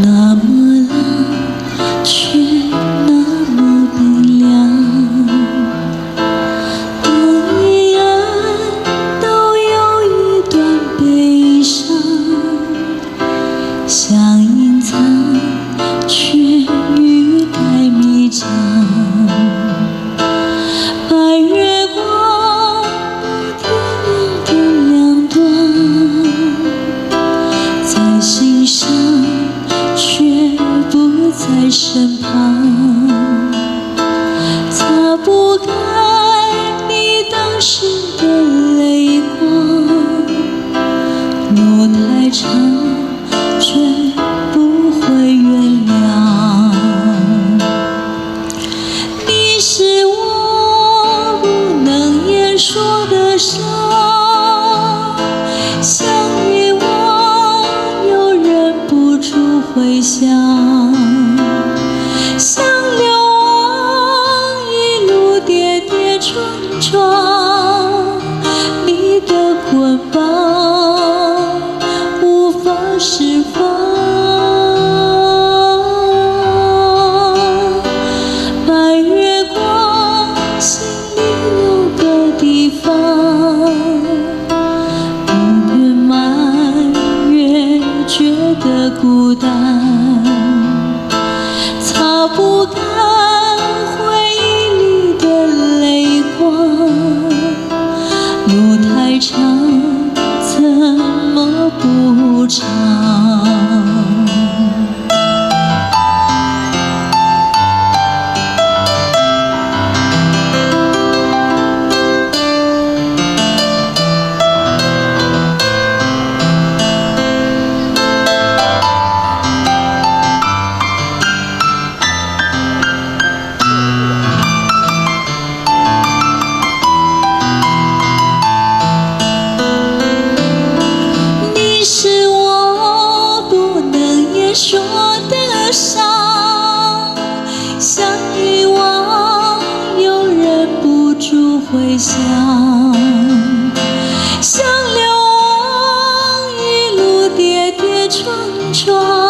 那么冷，却那么冰凉。每一人都有一段悲伤，想隐藏，却欲盖弥彰。白月光，天亮的两端，在心上，却不在身旁，擦不干你当时的泪光。路太长，却不会原谅。你是我不能言说的伤，想遗忘又忍不住回想，像流亡一路跌跌撞撞，你的捆绑无法释放。白月光，心里有个地方，不愿埋怨，觉得孤单，擦不干回忆里的泪光。路太长，怎么不长？你是我不能言说的伤，想遗忘又忍不住回想，像流亡一路跌跌撞撞。